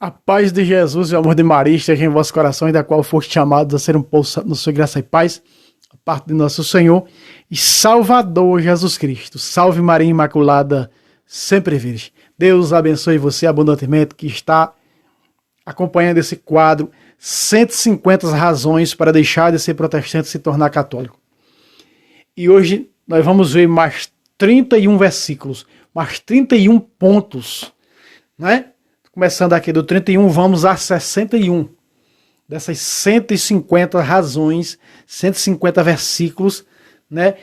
A paz de Jesus e o amor de Maria esteja em vossos corações, da qual foste chamados a ser um povo santo no sua graça e paz, a parte de nosso Senhor e Salvador Jesus Cristo. Salve Maria Imaculada, sempre virgem. Deus abençoe você abundantemente que está acompanhando esse quadro 150 razões para deixar de ser protestante e se tornar católico. E hoje nós vamos ver mais 31 versículos, mais 31 pontos, né? Começando aqui do 31, vamos a 61. Dessas 150 razões, 150 versículos, né?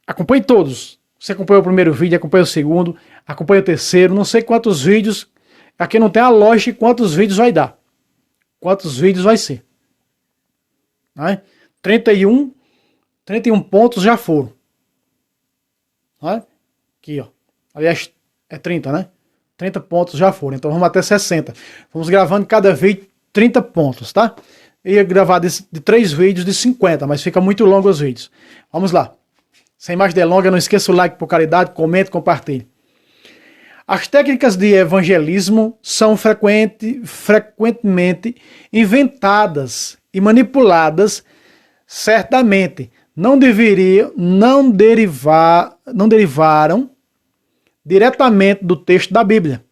Acompanhe todos. Você acompanha o primeiro vídeo, acompanha o segundo, acompanha o terceiro, não sei quantos vídeos. Aqui não tem a lógica de quantos vídeos vai dar. Quantos vídeos vai ser. Né? 31 pontos já foram. Né? Aqui, ó. Aliás, é 30, né? 30 pontos já foram, então vamos até 60. Vamos gravando cada vídeo 30 pontos, tá? Eu ia gravar de 3 vídeos de 50, mas fica muito longo os vídeos. Vamos lá. Sem mais delongas, não esqueça o like por caridade, comente, compartilhe. As técnicas de evangelismo são frequentemente inventadas e manipuladas, certamente não derivaram diretamente do texto da Bíblia.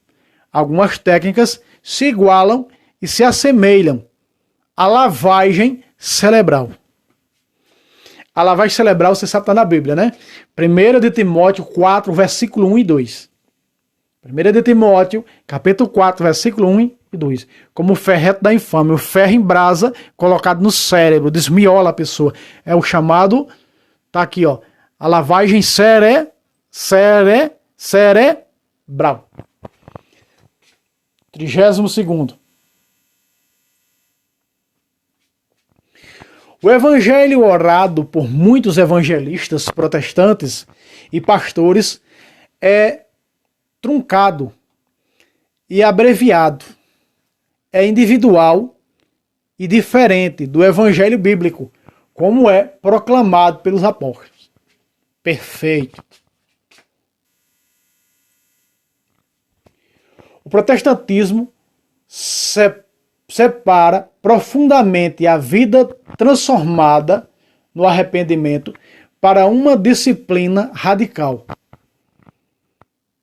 Algumas técnicas se igualam e se assemelham à lavagem cerebral. A lavagem cerebral, você sabe, está na Bíblia, né? 1 de Timóteo 4, versículo 1 e 2. 1 de Timóteo, capítulo 4, versículo 1 e 2. Como o ferrete da infâmia, o ferro em brasa colocado no cérebro, desmiola a pessoa. É o chamado, tá aqui, ó, a lavagem cerebral. 32º. O evangelho orado por muitos evangelistas protestantes e pastores é truncado e abreviado. É individual e diferente do evangelho bíblico, como é proclamado pelos apóstolos. Perfeito. O protestantismo separa profundamente a vida transformada no arrependimento para uma disciplina radical.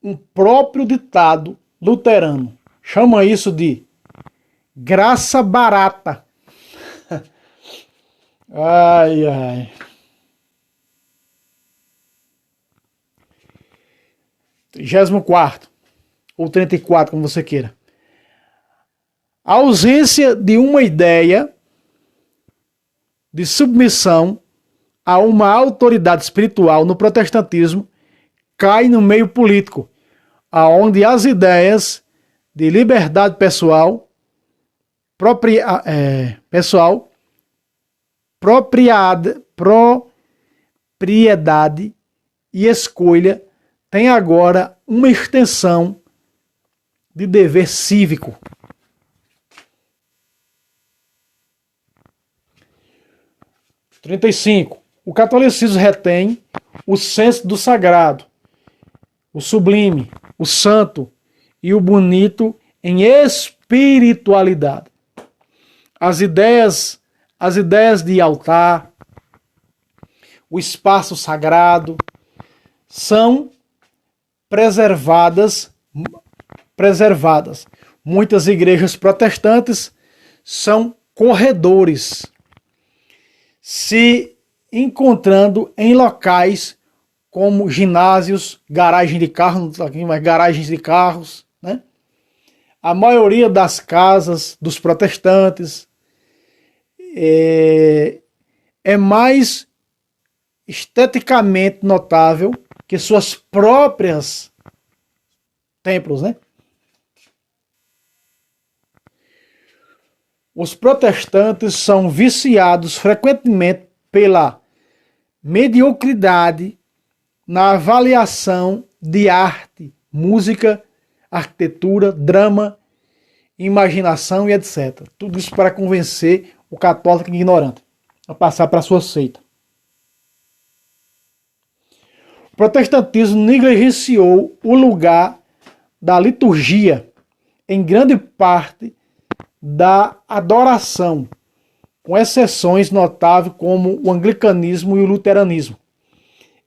Um próprio ditado luterano chama isso de graça barata. Ai, ai. 34º. Ou 34, como você queira. A ausência de uma ideia de submissão a uma autoridade espiritual no protestantismo cai no meio político, aonde as ideias de liberdade pessoal, propriedade e escolha têm agora uma extensão de dever cívico. 35. O catolicismo retém o senso do sagrado, o sublime, o santo e o bonito em espiritualidade. As ideias de altar, o espaço sagrado, são preservadas. Muitas igrejas protestantes são corredores, se encontrando em locais como ginásios, garagens de carros, né? A maioria das casas dos protestantes é mais esteticamente notável que suas próprias templos, né? Os protestantes são viciados frequentemente pela mediocridade na avaliação de arte, música, arquitetura, drama, imaginação e etc. Tudo isso para convencer o católico ignorante a passar para a sua seita. O protestantismo negligenciou o lugar da liturgia em grande parte da adoração, com exceções notáveis como o anglicanismo e o luteranismo.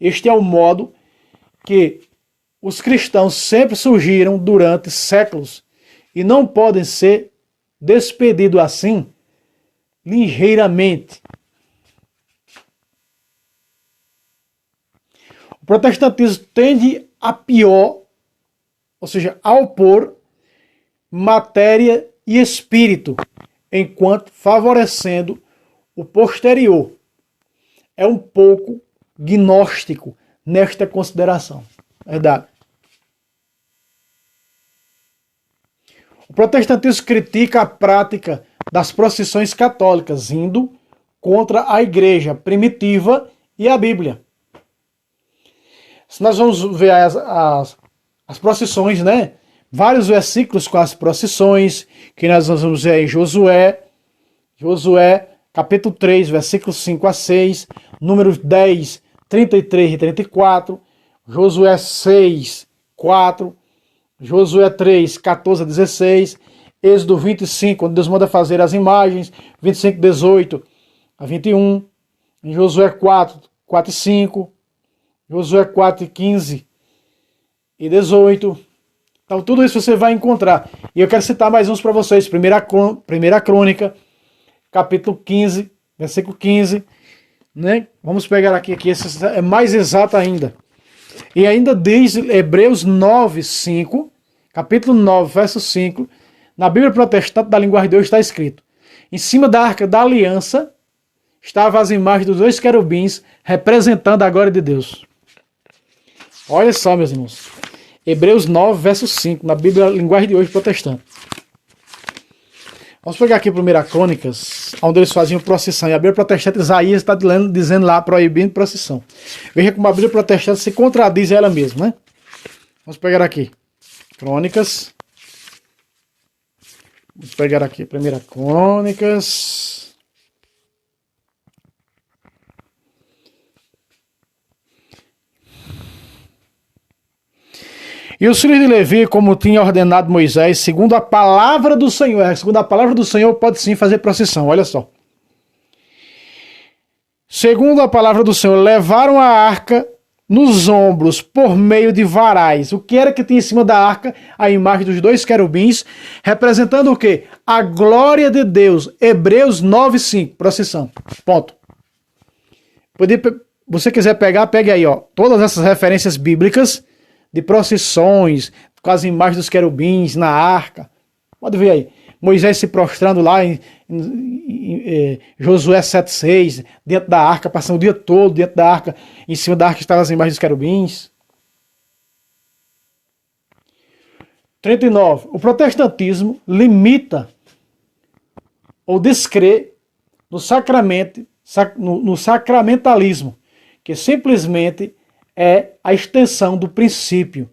Este é o modo que os cristãos sempre surgiram durante séculos e não podem ser despedidos assim, ligeiramente. O protestantismo tende a pior, ou seja, a opor matéria e espírito, enquanto favorecendo o posterior. É um pouco gnóstico nesta consideração. Verdade. O protestantismo critica a prática das procissões católicas, indo contra a igreja primitiva e a Bíblia. Se nós vamos ver as procissões, né? Vários versículos com as procissões, que nós vamos ver em Josué, capítulo 3, versículos 5 a 6, Números 10, 33 e 34, Josué 6, 4, Josué 3, 14 a 16, Êxodo 25, onde Deus manda fazer as imagens, 25, 18 a 21, em Josué 4, 4 e 5, Josué 4, 15 e 18. Então tudo isso você vai encontrar. E eu quero citar mais uns para vocês. Primeira Crônica, capítulo 15, versículo 15. Né? Vamos pegar aqui, esse é mais exato ainda. E ainda diz Hebreus 9, 5, capítulo 9, verso 5, na Bíblia Protestante da Linguagem de hoje está escrito: em cima da Arca da Aliança estavam as imagens dos 2 querubins representando a glória de Deus. Olha só, meus irmãos. Hebreus 9, verso 5, na Bíblia Linguagem de hoje Protestante. Vamos pegar aqui 1 Crônicas, onde eles faziam procissão. E a Bíblia Protestante, Isaías, está dizendo lá, proibindo procissão. Veja como a Bíblia Protestante se contradiz ela mesma, né? Vamos pegar aqui. Crônicas. Vamos pegar aqui 1 Crônicas. E os filhos de Levi, como tinha ordenado Moisés, segundo a palavra do Senhor. Segundo a palavra do Senhor, pode sim fazer procissão. Olha só. Segundo a palavra do Senhor, levaram a arca nos ombros por meio de varais. O que era que tinha em cima da arca? A imagem dos 2 querubins, representando o quê? A glória de Deus. Hebreus 9:5. Procissão. Ponto. Você quiser pegar, pegue aí, ó. Todas essas referências bíblicas de procissões, com as imagens dos querubins na arca. Pode ver aí. Moisés se prostrando lá em Josué 7,6, dentro da arca, passando o dia todo dentro da arca. Em cima da arca estavam as imagens dos querubins. 39. O protestantismo limita ou descrê no sacramentalismo, que simplesmente é a extensão do princípio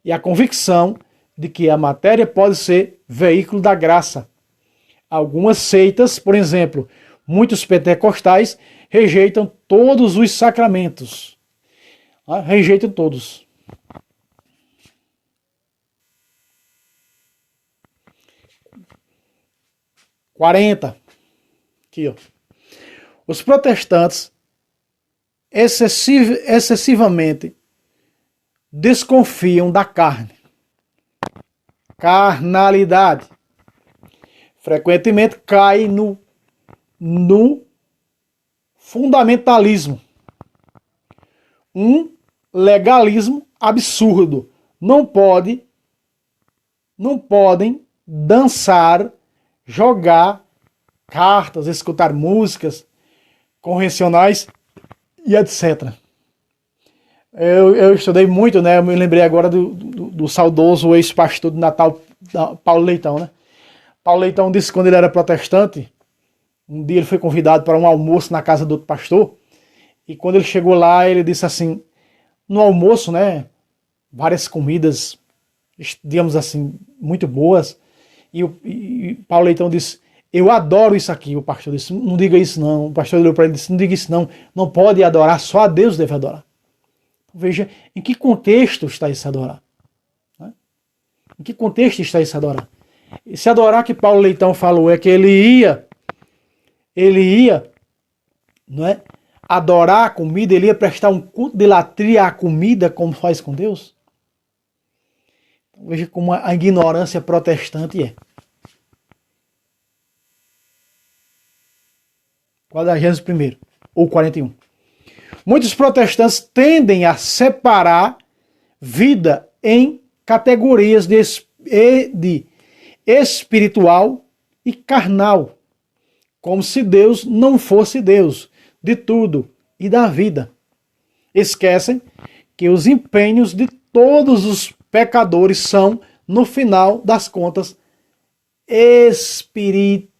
e a convicção de que a matéria pode ser veículo da graça. Algumas seitas, por exemplo, muitos pentecostais, rejeitam todos os sacramentos. Rejeitam todos. Quarenta. Aqui, ó. Os protestantes excessivamente desconfiam da carne. Carnalidade. Frequentemente cai no fundamentalismo. Um legalismo absurdo. Não podem dançar, jogar cartas, escutar músicas convencionais e etc. Eu estudei muito, né? Eu me lembrei agora do saudoso ex-pastor de Natal, Paulo Leitão, né? Paulo Leitão disse que quando ele era protestante, um dia ele foi convidado para um almoço na casa do outro pastor, e quando ele chegou lá, ele disse assim, no almoço, né? Várias comidas, digamos assim, muito boas, e Paulo Leitão disse, eu adoro isso aqui. O pastor disse, não diga isso não. O pastor olhou para ele e disse, não diga isso não. Não pode adorar, só a Deus deve adorar. Veja, em que contexto está esse adorar? Em que contexto está esse adorar? Esse adorar que Paulo Leitão falou é que ele ia, não é? Adorar a comida, ele ia prestar um culto de latria à comida, como faz com Deus. Veja como a ignorância protestante é. 41º, ou 41. Muitos protestantes tendem a separar vida em categorias de espiritual e carnal, como se Deus não fosse Deus de tudo e da vida. Esquecem que os empenhos de todos os pecadores são, no final das contas, espirituais.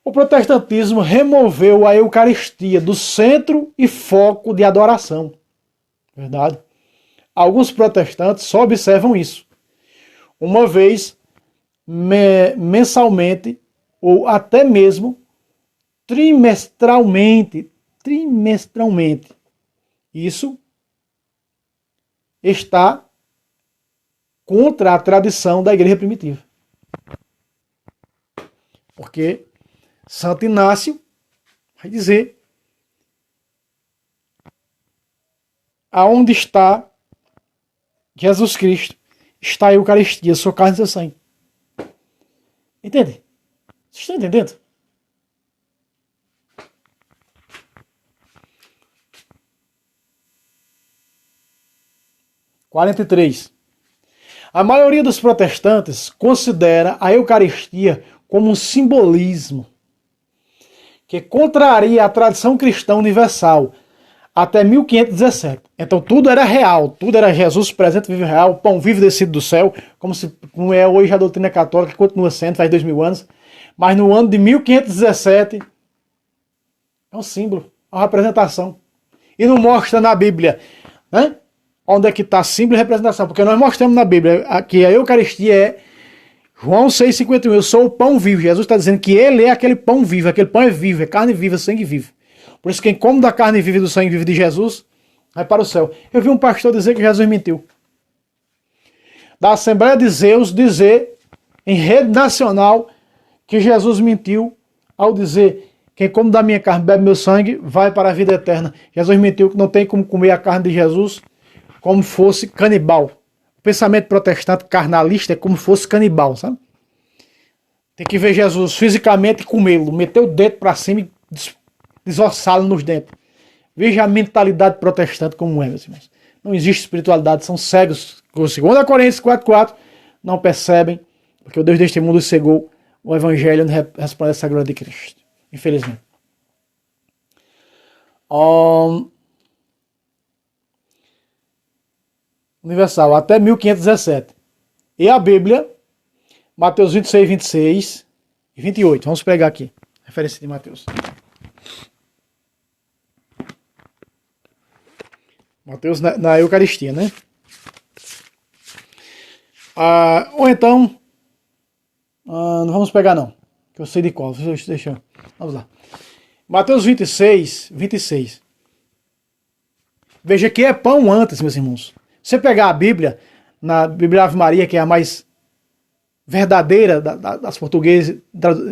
O protestantismo removeu a Eucaristia do centro e foco de adoração. Verdade? Alguns protestantes só observam isso. Uma vez mensalmente ou até mesmo trimestralmente. Isso está contra a tradição da igreja primitiva. Porque Santo Inácio vai dizer: aonde está Jesus Cristo, está a Eucaristia, sua carne e seu sangue. Entende? Vocês estão entendendo? (43) A maioria dos protestantes considera a Eucaristia como um simbolismo que contraria a tradição cristã universal até 1517. Então tudo era real, tudo era Jesus presente, vivo real, pão vivo descido do céu, como é hoje a doutrina católica, que continua sendo, faz 2000 anos. Mas no ano de 1517 é um símbolo, é uma representação. E não mostra na Bíblia, né? Onde é que está símbolo e representação? Porque nós mostramos na Bíblia que a Eucaristia é João 6,51, eu sou o pão vivo. Jesus está dizendo que ele é aquele pão vivo, aquele pão é vivo, é carne viva, sangue vivo. Por isso quem come da carne viva e do sangue vivo de Jesus vai para o céu. Eu vi um pastor dizer que Jesus mentiu. Da Assembleia de Zeus dizer em rede nacional que Jesus mentiu ao dizer: quem come da minha carne, bebe meu sangue, vai para a vida eterna. Jesus mentiu que não tem como comer a carne de Jesus como fosse canibal. O pensamento protestante carnalista é como fosse canibal, sabe? Tem que ver Jesus fisicamente e comê-lo, meter o dedo para cima e desossá-lo nos dentes. Veja a mentalidade protestante como é, meus irmãos. Não existe espiritualidade, são cegos. 2 Coríntios 4,4 não percebem, porque o Deus deste mundo cegou o Evangelho não responde a essa glória de Cristo. Infelizmente. Universal, até 1517. E a Bíblia, Mateus 26, 26 e 28. Vamos pegar aqui. Referência de Mateus. Mateus na Eucaristia, né? Ou então, não vamos pegar não, que eu sei de qual. Deixa. Vamos lá. Mateus 26, 26. Veja que é pão antes, meus irmãos. Você pegar a Bíblia, na Bíblia Ave Maria, que é a mais verdadeira das portugueses,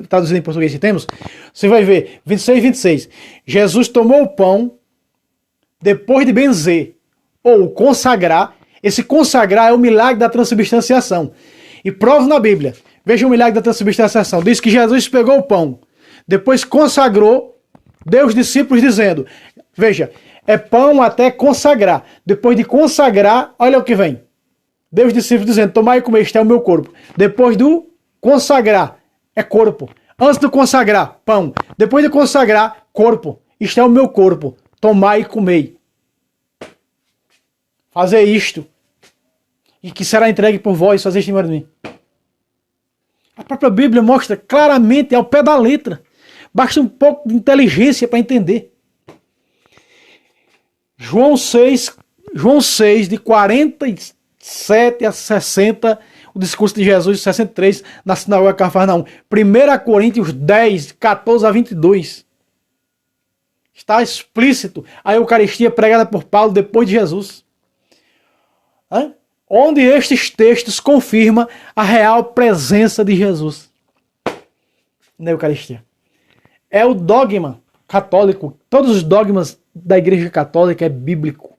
traduzida em português que temos, você vai ver, 26, 26. Jesus tomou o pão depois de benzer, ou consagrar. Esse consagrar é o milagre da transubstanciação. E prova na Bíblia. Veja o milagre da transubstanciação. Diz que Jesus pegou o pão, depois consagrou, deu os discípulos dizendo, veja, é pão até consagrar. Depois de consagrar, olha o que vem. Deus os discípulos dizendo, tomai e comei, este é o meu corpo. Depois do consagrar, é corpo. Antes do consagrar, pão. Depois de consagrar, corpo. Isto é o meu corpo. Tomai e comei. Fazer isto. E que será entregue por vós, fazer isto em memória de mim. A própria Bíblia mostra claramente, ao pé da letra. Basta um pouco de inteligência para entender. João 6, de 47 a 60, o discurso de Jesus, 63, na sinagoga de Cafarnaum. 1 Coríntios 10, 14 a 22. Está explícito a Eucaristia pregada por Paulo depois de Jesus. né? Onde estes textos confirmam a real presença de Jesus na Eucaristia. É o dogma católico, todos os dogmas da Igreja Católica é bíblico.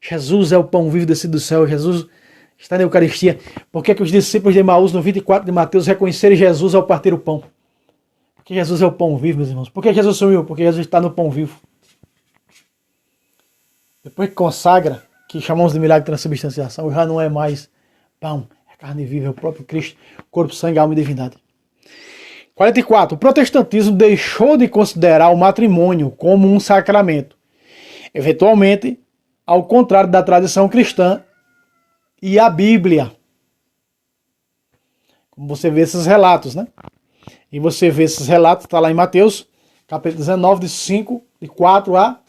Jesus é o pão vivo descido do céu, Jesus está na Eucaristia. Por que os discípulos de Emaús, no 24 de Mateus, reconheceram Jesus ao partir o pão? Porque Jesus é o pão vivo, meus irmãos. Por que Jesus sumiu? Porque Jesus está no pão vivo. Depois que consagra, que chamamos de milagre de transubstanciação, já não é mais pão, é carne viva, é o próprio Cristo, corpo, sangue, alma e divindade. 44. O protestantismo deixou de considerar o matrimônio como um sacramento. Eventualmente, ao contrário da tradição cristã e a Bíblia. Como você vê esses relatos, né? E você vê esses relatos, está lá em Mateus, capítulo 19, de 5, de 4 a...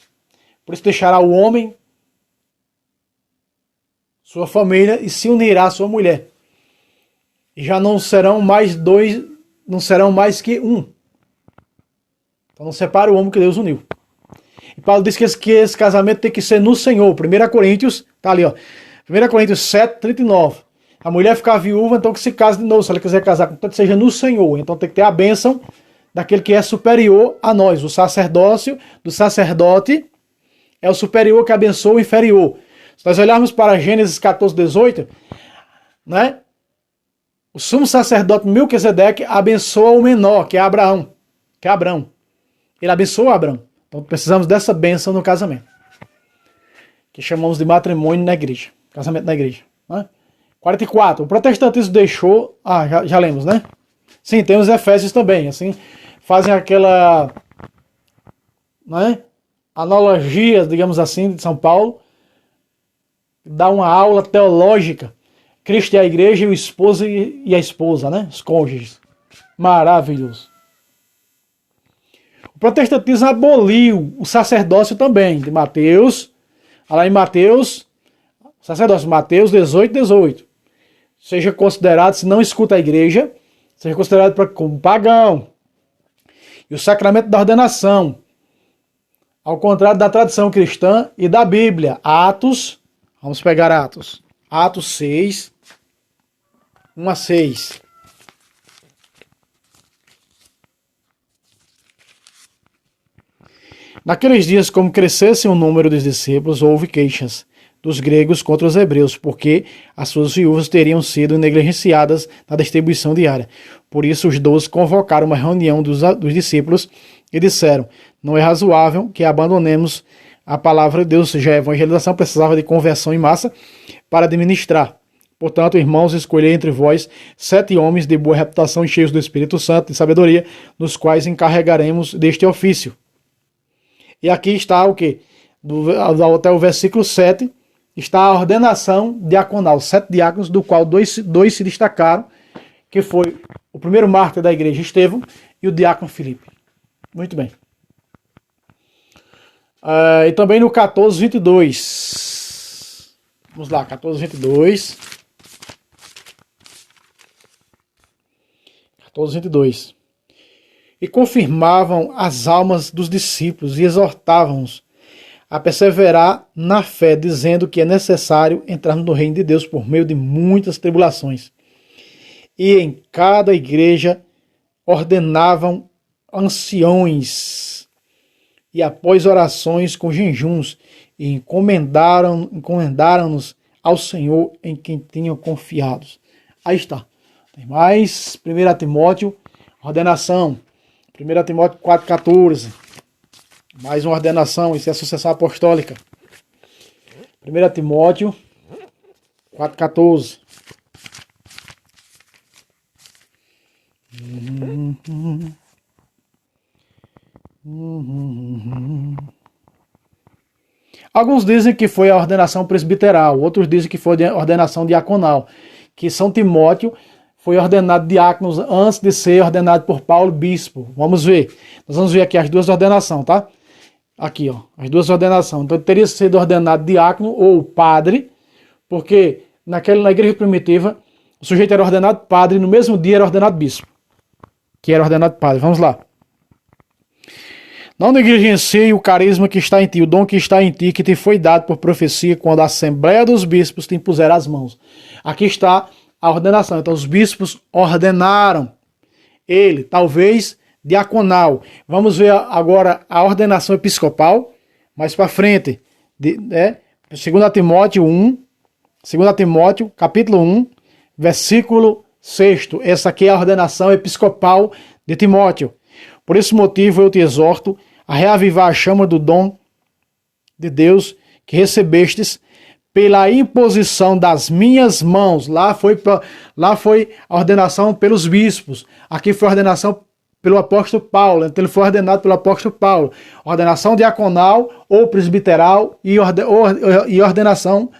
Por isso deixará o homem, sua família, e se unirá à sua mulher. E já não serão mais dois, não serão mais que um. Então não separa o homem que Deus uniu. E Paulo diz que esse casamento tem que ser no Senhor. 1 Coríntios, tá ali, ó. 1 Coríntios 7, 39. A mulher ficar viúva, então que se case de novo. Se ela quiser casar, então que seja no Senhor. Então tem que ter a bênção daquele que é superior a nós. O sacerdócio do sacerdote é o superior que abençoa o inferior. Se nós olharmos para Gênesis 14, 18, né? O sumo sacerdote Melquisedeque abençoa o menor, que é Abraão. Ele abençoa Abraão. Então precisamos dessa bênção no casamento. Que chamamos de matrimônio na igreja. Casamento na igreja. Né? 44. O protestantismo deixou... já lemos, né? Sim, tem os Efésios também. Assim, fazem aquela... né? Analogias, digamos assim, de São Paulo. Dá uma aula teológica. Cristo é a igreja e o esposo e a esposa, né? Os cônjuges. Maravilhoso. O protestantismo aboliu o sacerdócio também, de Mateus. Lá em Mateus, sacerdócio, Mateus 18, 18. Seja considerado, se não escuta a igreja, seja considerado como pagão. E o sacramento da ordenação, ao contrário da tradição cristã e da Bíblia. Atos, vamos pegar Atos. Atos 6, 1 a 6. Naqueles dias, como crescesse o número dos discípulos, houve queixas dos gregos contra os hebreus, porque as suas viúvas teriam sido negligenciadas na distribuição diária. Por isso os 12 convocaram uma reunião dos discípulos e disseram: não é razoável que abandonemos a palavra de Deus, ou seja, a evangelização precisava de conversão em massa para administrar. Portanto, irmãos, escolhei entre vós 7 homens de boa reputação e cheios do Espírito Santo e sabedoria, nos quais encarregaremos deste ofício. E aqui está o quê? Até o versículo 7, está a ordenação diaconal. 7 diáconos, do qual dois se destacaram, que foi o primeiro mártir da igreja, Estevão, e o diácono Filipe. Muito bem. E também no 14, 22. Vamos lá, 14, 22. 14, 22. E confirmavam as almas dos discípulos e exortavam-os a perseverar na fé, dizendo que é necessário entrarmos no reino de Deus por meio de muitas tribulações. E em cada igreja ordenavam anciões, e após orações com jejuns, e encomendaram-nos ao Senhor em quem tinham confiados. Aí está. Tem mais 1 Timóteo, ordenação. 1 Timóteo 4,14. Mais uma ordenação, isso é a sucessão apostólica. 1 Timóteo 4,14. Alguns dizem que foi a ordenação presbiteral, outros dizem que foi a ordenação diaconal, que São Timóteo foi ordenado diácono antes de ser ordenado por Paulo bispo. Vamos ver. Nós vamos ver aqui as duas ordenações, tá? Aqui, ó, as duas ordenações. Então, ele teria sido ordenado diácono ou padre, porque na igreja primitiva, o sujeito era ordenado padre e no mesmo dia era ordenado bispo, que era ordenado padre. Vamos lá. Não negligencie o carisma que está em ti, o dom que está em ti, que te foi dado por profecia quando a Assembleia dos Bispos te impuser as mãos. Aqui está a ordenação. Então os bispos ordenaram ele, talvez diaconal. Vamos ver agora a ordenação episcopal, mais para frente. 2 Timóteo 1, 2 Timóteo, capítulo 1, versículo 6. Essa aqui é a ordenação episcopal de Timóteo. Por esse motivo eu te exorto a reavivar a chama do dom de Deus que recebestes pela imposição das minhas mãos. Lá foi a ordenação pelos bispos. Aqui foi a ordenação pelo apóstolo Paulo. Então ele foi ordenado pelo apóstolo Paulo. Ordenação diaconal ou presbiteral e ordenação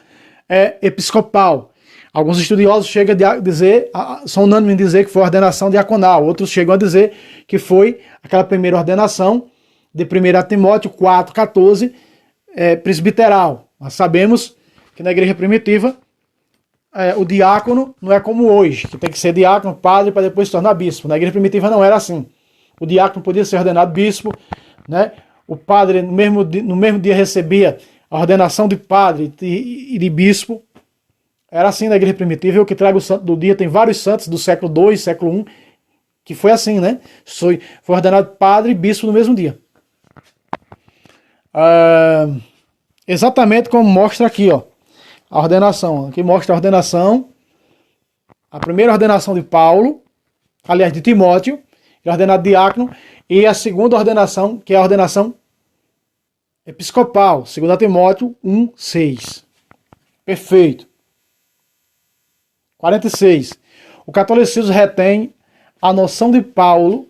episcopal. Alguns estudiosos chegam a dizer, são unânimes em dizer que foi ordenação diaconal. Outros chegam a dizer que foi aquela primeira ordenação de 1 Timóteo 4,14, presbiteral. Nós sabemos que na igreja primitiva o diácono não é como hoje, que tem que ser diácono, padre, para depois se tornar bispo. Na igreja primitiva não era assim. O diácono podia ser ordenado bispo, né? O padre no mesmo dia recebia a ordenação de padre e de bispo. Era assim na igreja primitiva. Eu que trago o santo do dia, tem vários santos do século II, século I, que foi assim, né? Foi ordenado padre e bispo no mesmo dia. Exatamente como mostra aqui, ó, a ordenação. Aqui mostra a ordenação, a primeira ordenação de Paulo, aliás, de Timóteo, que é ordenado diácono, e a segunda ordenação, que é a ordenação episcopal, 2 Timóteo 1,6. Perfeito. 46. O catolicismo retém a noção de Paulo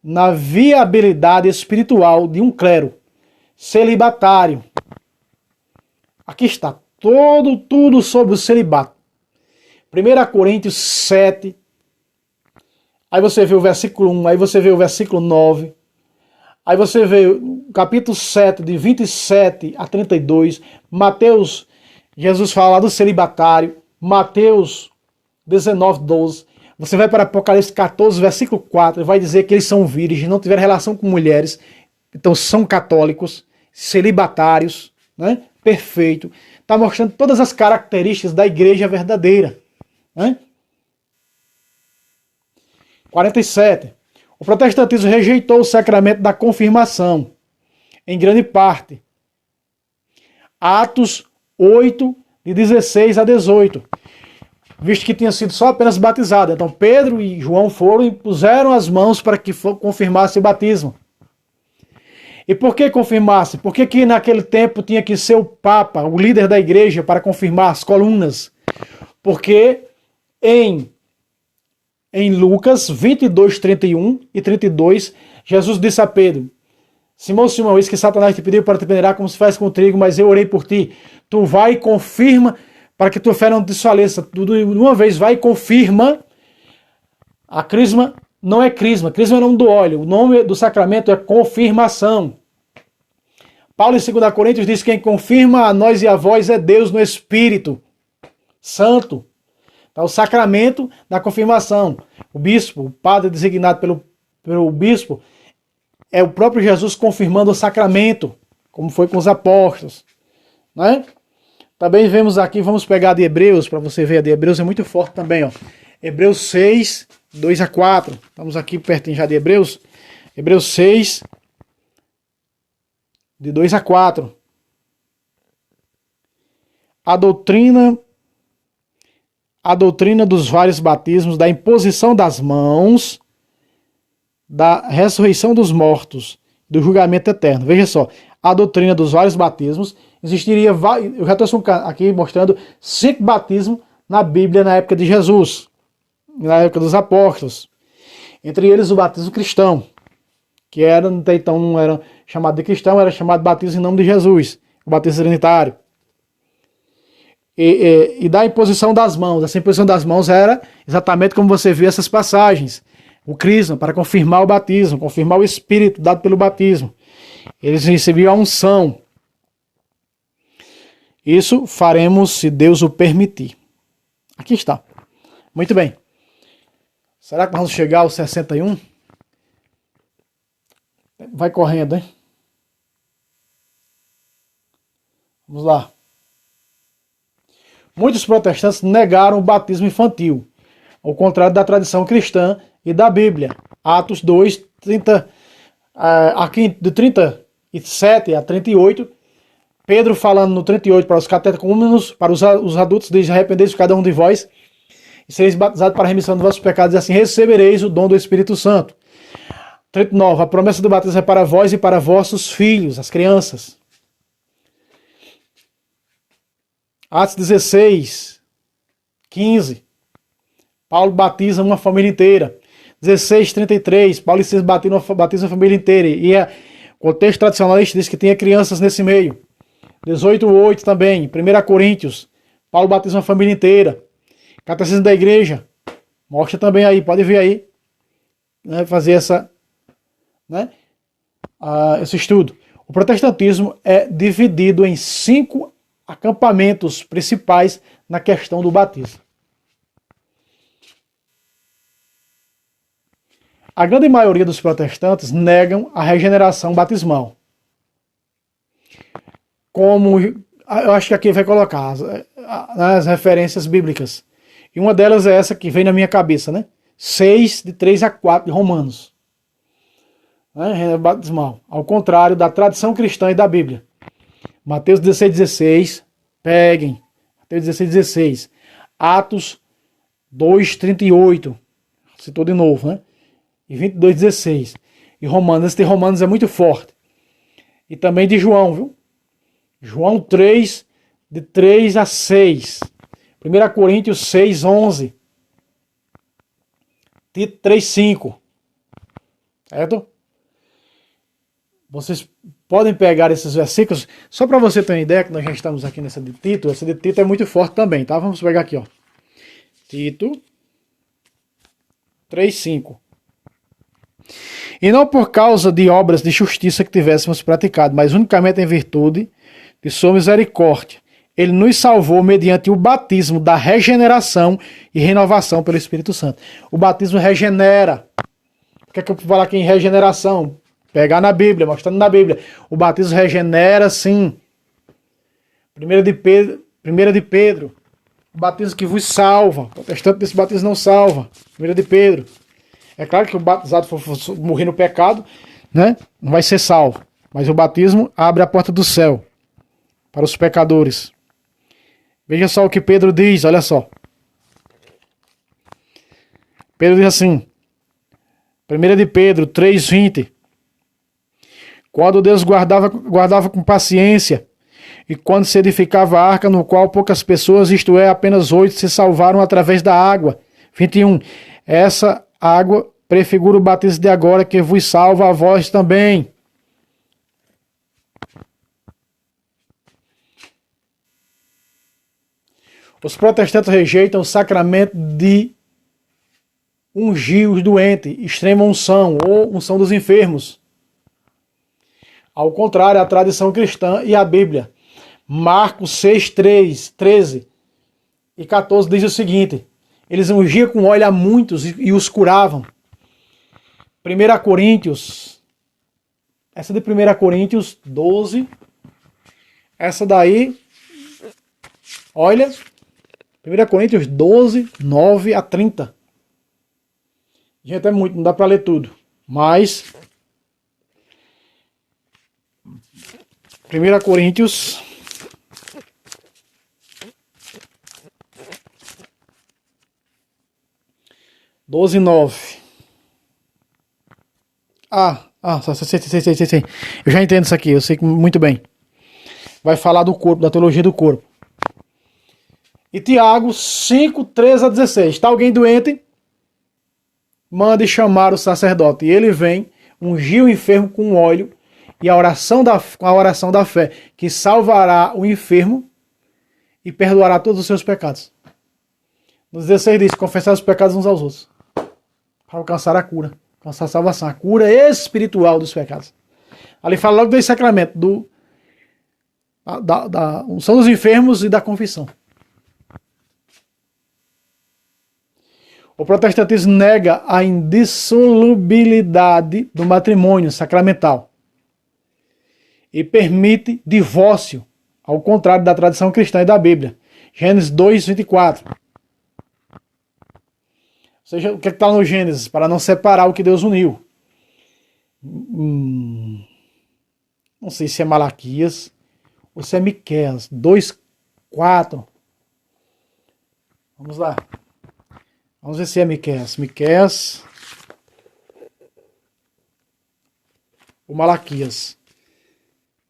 na viabilidade espiritual de um clero celibatário. Aqui está tudo sobre o celibato. 1 Coríntios 7. Aí você vê o versículo 1, aí você vê o versículo 9. Aí você vê o capítulo 7, de 27 a 32. Mateus, Jesus fala do celibatário. Mateus 19, 12. Você vai para Apocalipse 14, versículo 4, e vai dizer que eles são virgens, não tiveram relação com mulheres, então são católicos, celibatários, né? Perfeito. Está mostrando todas as características da igreja verdadeira. Né? 47. O protestantismo rejeitou o sacramento da confirmação, em grande parte. Atos 8, de 16 a 18. Visto que tinha sido só apenas batizado. Então Pedro e João foram e puseram as mãos para que confirmasse o batismo. E por que confirmasse? Por que naquele tempo tinha que ser o Papa, o líder da igreja, para confirmar as colunas? Porque em Lucas 22, 31 e 32, Jesus disse a Pedro: Simão, Simão, eis que Satanás te pediu para te peneirar como se faz com o trigo, mas eu orei por ti. Tu vai e confirma, para que tua fé não desfaleça. Tudo de uma vez vai e confirma. A crisma não é crisma. Crisma é o nome do óleo. O nome do sacramento é confirmação. Paulo em 2 Coríntios diz que quem confirma a nós e a vós é Deus no Espírito Santo. Então, o sacramento da confirmação. O bispo, o padre designado pelo bispo, é o próprio Jesus confirmando o sacramento, como foi com os apóstolos. Né? Também vemos aqui, vamos pegar a de Hebreus, para você ver, a de Hebreus é muito forte também. Ó. Hebreus 6, 2 a 4. Estamos aqui pertinho já de Hebreus. Hebreus 6, de 2 a 4. A doutrina dos vários batismos, da imposição das mãos, da ressurreição dos mortos, do julgamento eterno. Veja só, a doutrina dos vários batismos, existiria, eu já estou aqui mostrando 5 batismos na Bíblia na época de Jesus, na época dos apóstolos. Entre eles o batismo cristão, que era, até então não era chamado de cristão, era chamado de batismo em nome de Jesus, o batismo trinitário. E da imposição das mãos. Essa imposição das mãos era exatamente como você vê essas passagens. O crisma, para confirmar o batismo, confirmar o Espírito dado pelo batismo. Eles recebiam a unção. Isso faremos se Deus o permitir. Aqui está. Muito bem. Será que nós vamos chegar aos 61? Vai correndo, hein? Vamos lá. Muitos protestantes negaram o batismo infantil, ao contrário da tradição cristã e da Bíblia. Atos 2, 30, aqui do 37 a 38, Pedro falando no 38 para os catecúmenos, para os adultos, diz: arrependei-vos cada um de vós e sereis batizados para a remissão dos vossos pecados, e assim recebereis o dom do Espírito Santo. 39. A promessa do batismo é para vós e para vossos filhos, as crianças. Atos 16, 15. Paulo batiza uma família inteira. 16, 33. Paulo e Silas batizam a família inteira. E o contexto tradicionalista diz que tinha crianças nesse meio. 18, 8 também. 1 Coríntios. Paulo batiza uma família inteira. Catecismo da Igreja. Mostra também aí. Pode ver aí. Né, fazer esse estudo. O protestantismo é dividido em 5 acampamentos principais na questão do batismo. A grande maioria dos protestantes negam a regeneração batismal. Como eu acho que aqui vai colocar as referências bíblicas. E uma delas é essa que vem na minha cabeça, né? 6, de 3 a 4 de Romanos. Né? Batismal. Ao contrário da tradição cristã e da Bíblia. Mateus 16, 16. Peguem. Mateus 16, 16. Atos 2, 38. Citou de novo, né? E 22, 16. E Romanos. Esse de Romanos é muito forte. E também de João, viu? João 3, de 3 a 6. 1 Coríntios 6, 11. Tito 3, 5. Certo? Vocês podem pegar esses versículos, só para você ter uma ideia, que nós já estamos aqui nessa de Tito. Essa de Tito é muito forte também, tá? Vamos pegar aqui, ó. Tito 3, 5. E não por causa de obras de justiça que tivéssemos praticado, mas unicamente em virtude de sua misericórdia. Ele nos salvou mediante o batismo da regeneração e renovação pelo Espírito Santo. O batismo regenera. O que é que eu vou falar aqui em regeneração? Pegar na Bíblia, mostrando na Bíblia. O batismo regenera, sim. 1 de Pedro. O batismo que vos salva. O protestante desse batismo não salva. 1 de Pedro. É claro que o batizado for morrer no pecado, né, não vai ser salvo. Mas o batismo abre a porta do céu para os pecadores. Veja só o que Pedro diz, olha só. Pedro diz assim, 1 de Pedro 3,20. Quando Deus guardava com paciência, e quando se edificava a arca, no qual poucas pessoas, isto é, apenas 8, se salvaram através da água. 21. Essa água prefigura o batismo de agora, que vos salva a vós também. Os protestantes rejeitam o sacramento de ungir os doentes, extrema unção ou unção dos enfermos. Ao contrário, a tradição cristã e a Bíblia. Marcos 6, 13 e 14 diz o seguinte: eles ungiam com óleo a muitos e os curavam. 1 Coríntios, essa de 1 Coríntios 12, essa daí, olha, 1 Coríntios 12, 9 a 30. Gente, é muito, não dá para ler tudo, mas 1 Coríntios 12, 9. Sei. Eu já entendo isso aqui, eu sei muito bem. Vai falar do corpo, da teologia do corpo. E Tiago 5, 13 a 16. Está alguém doente? Mande chamar o sacerdote. E ele vem, ungir o enfermo com óleo e com a oração da fé, que salvará o enfermo e perdoará todos os seus pecados. No 16 diz, confessar os pecados uns aos outros, para alcançar a cura, alcançar a salvação, a cura espiritual dos pecados. Ali fala logo desse sacramento, da unção dos enfermos e da confissão. O protestantismo nega a indissolubilidade do matrimônio sacramental e permite divórcio, ao contrário da tradição cristã e da Bíblia. Gênesis 2:24. Ou seja, o que está no Gênesis? Para não separar o que Deus uniu. Não sei se é Malaquias ou se é Miqueias 2:4. Vamos lá. Vamos ver se é Miqueias. Miqueias ou Malaquias.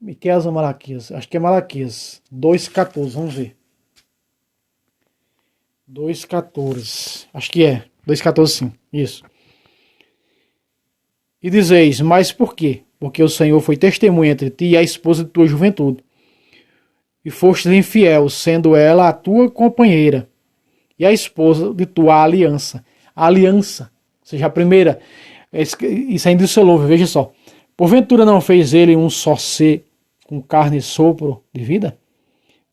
Miqueias ou Malaquias? Acho que é Malaquias. 2:14, vamos ver. 2:14. Acho que é. 2:14 sim. Isso. E dizeis, mas por quê? Porque o Senhor foi testemunha entre ti e a esposa de tua juventude. E fostes infiel, sendo ela a tua companheira e a esposa de tua aliança. A aliança, ou seja, a primeira, isso é indissolúvel, veja só. Porventura não fez ele um só ser com carne e sopro de vida?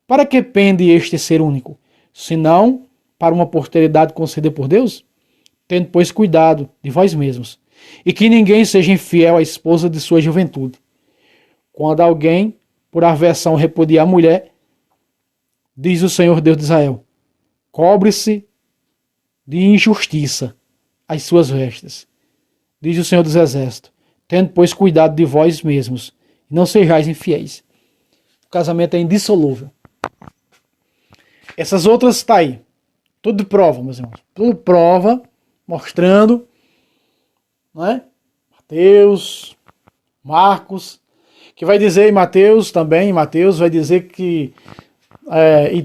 Para que pende este ser único? Senão para uma posteridade concedida por Deus? Tendo, pois, cuidado de vós mesmos, e que ninguém seja infiel à esposa de sua juventude. Quando alguém, por aversão, repudia a mulher, diz o Senhor Deus de Israel, cobre-se de injustiça as suas vestes. Diz o Senhor dos Exércitos, tendo, pois, cuidado de vós mesmos, e não sejais infiéis. O casamento é indissolúvel. Essas outras está aí. Tudo de prova, meus irmãos. Tudo prova, mostrando, não é? Mateus, Marcos, que vai dizer em Mateus também, Mateus vai dizer que,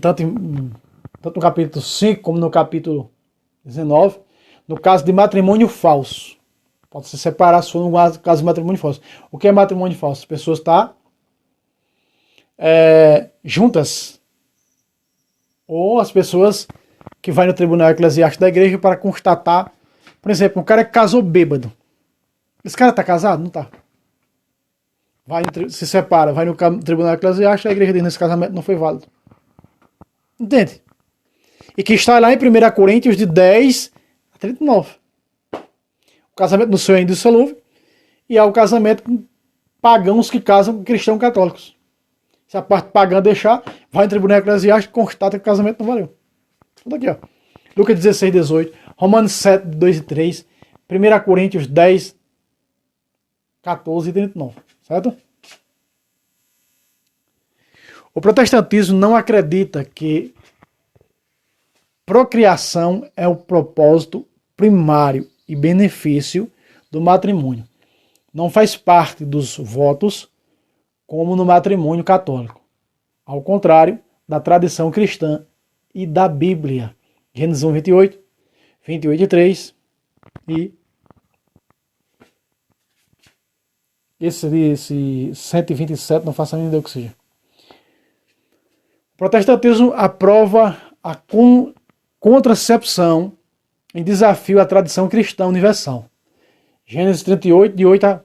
tanto no capítulo 5 como no capítulo 19, no caso de matrimônio falso. Pode se separar se for no caso de matrimônio falso. O que é matrimônio falso? As pessoas estão juntas, ou as pessoas que vai no tribunal eclesiástico da igreja para constatar, por exemplo, um cara que casou bêbado. Esse cara está casado? Não está. Se separa, vai no tribunal eclesiástico, a igreja diz que esse casamento não foi válido. Entende? E que está lá em 1 Coríntios de 10:39. O casamento no céu é indissolúvel e há o casamento com pagãos que casam com cristãos católicos. Se a parte pagã deixar, vai no tribunal eclesiástico e constata que o casamento não valeu. Tudo aqui, ó. Lucas 16:18, Romanos 7:2 e 3, 1 Coríntios 10:14 e 39. Certo? O protestantismo não acredita que procriação é o propósito primário e benefício do matrimônio. Não faz parte dos votos como no matrimônio católico. Ao contrário da tradição cristã e da Bíblia. Gênesis 1:28, 28:3 e esse 127, não faço a mínima ideia o que seja. O protestantismo aprova a contracepção em desafio à tradição cristã universal. Gênesis 38, de 8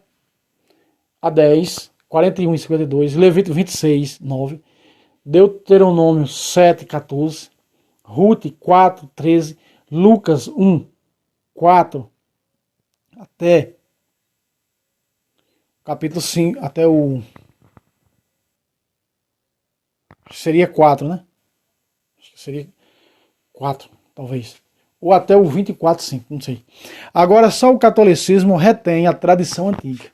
a 10, 41 e 52, Levítico 26:9, Deuteronômio 7:14, Ruth 4:13, Lucas 1:4 até capítulo 5, até o... seria 4, né? Acho que seria 4, talvez. Ou até o 24:5, não sei. Agora, só o catolicismo retém a tradição antiga.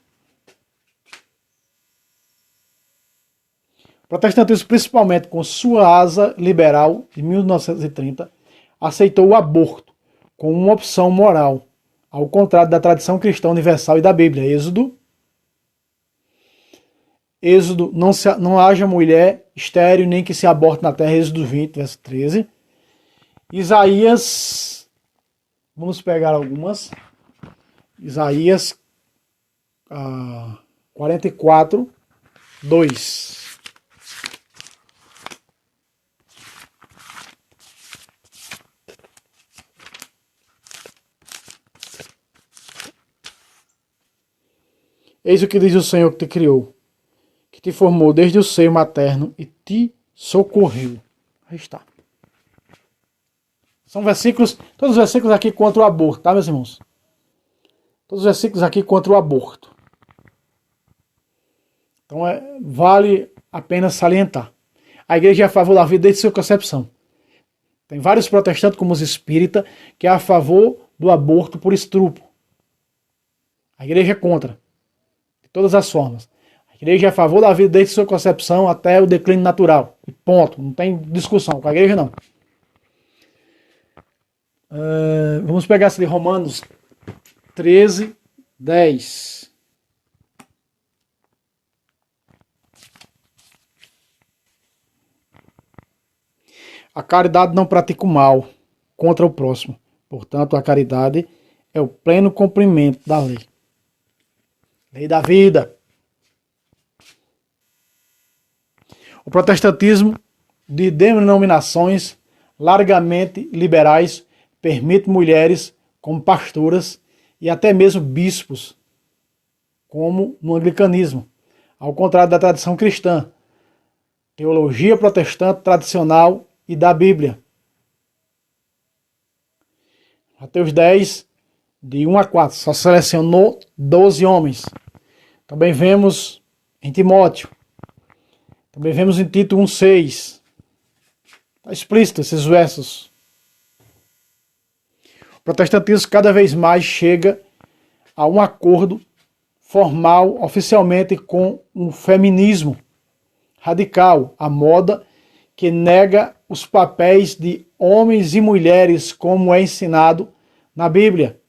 O protestantismo, principalmente com sua asa liberal, de 1930, aceitou o aborto como uma opção moral, ao contrário da tradição cristã universal e da Bíblia. Êxodo, não haja mulher estéril nem que se aborte na terra, Êxodo 20, verso 13. Isaías, vamos pegar algumas. Isaías 44:2. Eis o que diz o Senhor que te criou, que te formou desde o seio materno e te socorreu. Aí está. São versículos, todos os versículos aqui contra o aborto, tá, meus irmãos? Todos os versículos aqui contra o aborto. Então, vale a pena salientar. A igreja é a favor da vida desde sua concepção. Tem vários protestantes, como os espíritas, que é a favor do aborto por estupro. A igreja é contra, de todas as formas. A igreja é a favor da vida desde sua concepção até o declínio natural. E ponto. Não tem discussão. Com a igreja, não. Vamos pegar essa de Romanos 13, 10. A caridade não pratica o mal contra o próximo. Portanto, a caridade é o pleno cumprimento da lei. Lei da vida. O protestantismo, de denominações largamente liberais, permite mulheres como pastoras e até mesmo bispos, como no anglicanismo, ao contrário da tradição cristã, teologia protestante tradicional e da Bíblia. Mateus 10, de 1 a 4, só selecionou 12 homens. Também vemos em Timóteo. Também vemos em Tito 1,6. Está explícito esses versos. O protestantismo cada vez mais chega a um acordo formal, oficialmente, com o feminismo radical, a moda que nega os papéis de homens e mulheres como é ensinado na Bíblia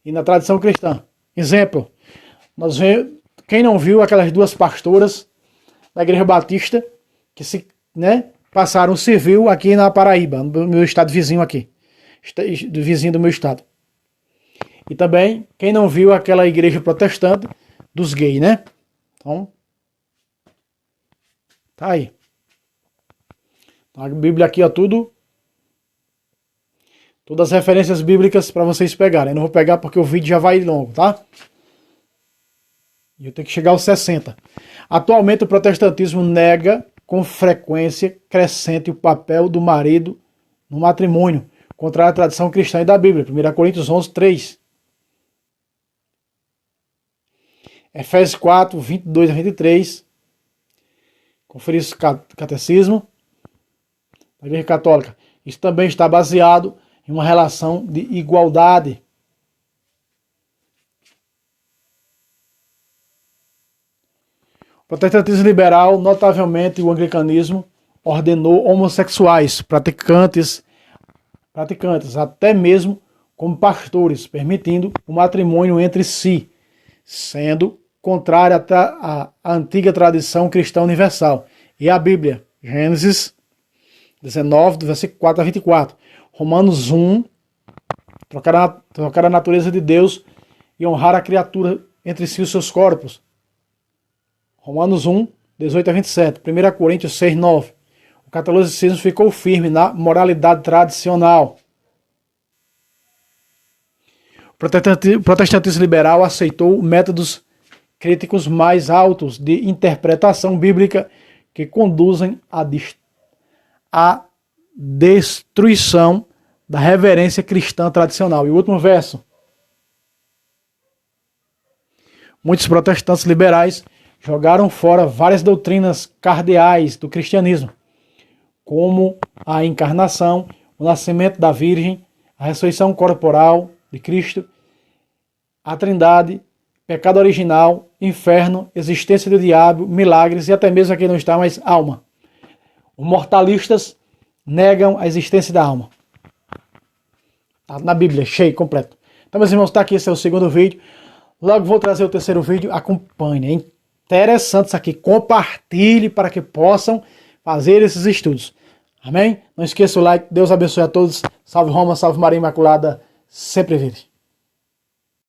e na tradição cristã. Exemplo, quem não viu aquelas duas pastoras da Igreja Batista que passaram civil aqui na Paraíba, no meu estado vizinho aqui, vizinho do meu estado. E também, quem não viu aquela igreja protestante dos gays, né? Então, tá aí. A Bíblia aqui, ó, todas as referências bíblicas para vocês pegarem. Eu não vou pegar porque o vídeo já vai longo, tá? E eu tenho que chegar aos 60. Atualmente o protestantismo nega com frequência crescente o papel do marido no matrimônio, contrário à tradição cristã e da Bíblia. 1 Coríntios 11, 3. Efésios 4, 22 a 23. Conferir esse catecismo da Igreja Católica. Isso também está baseado em uma relação de igualdade. O protestantismo liberal, notavelmente o anglicanismo, ordenou homossexuais, praticantes, até mesmo como pastores, permitindo o matrimônio entre si, sendo contrário à antiga tradição cristã universal. E a Bíblia, Gênesis 19, do versículo 4 a 24. Romanos 1, trocar a natureza de Deus e honrar a criatura entre si os seus corpos. Romanos 1, 18 a 27. 1 Coríntios 6, 9. O catolicismo ficou firme na moralidade tradicional. O protestantismo liberal aceitou métodos críticos mais altos de interpretação bíblica que conduzem à destruição da reverência cristã tradicional. E o último verso. Muitos protestantes liberais jogaram fora várias doutrinas cardeais do cristianismo, como a encarnação, o nascimento da Virgem, a ressurreição corporal de Cristo, a Trindade, pecado original, inferno, existência do diabo, milagres e até mesmo aqui não está mais alma. Os mortalistas negam a existência da alma. Está na Bíblia, cheio, completo. Então, meus irmãos, está aqui, esse é o segundo vídeo. Logo vou trazer o terceiro vídeo. Acompanhe. É interessante isso aqui. Compartilhe para que possam fazer esses estudos. Amém? Não esqueça o like. Deus abençoe a todos. Salve Roma, salve Maria Imaculada. Sempre vire.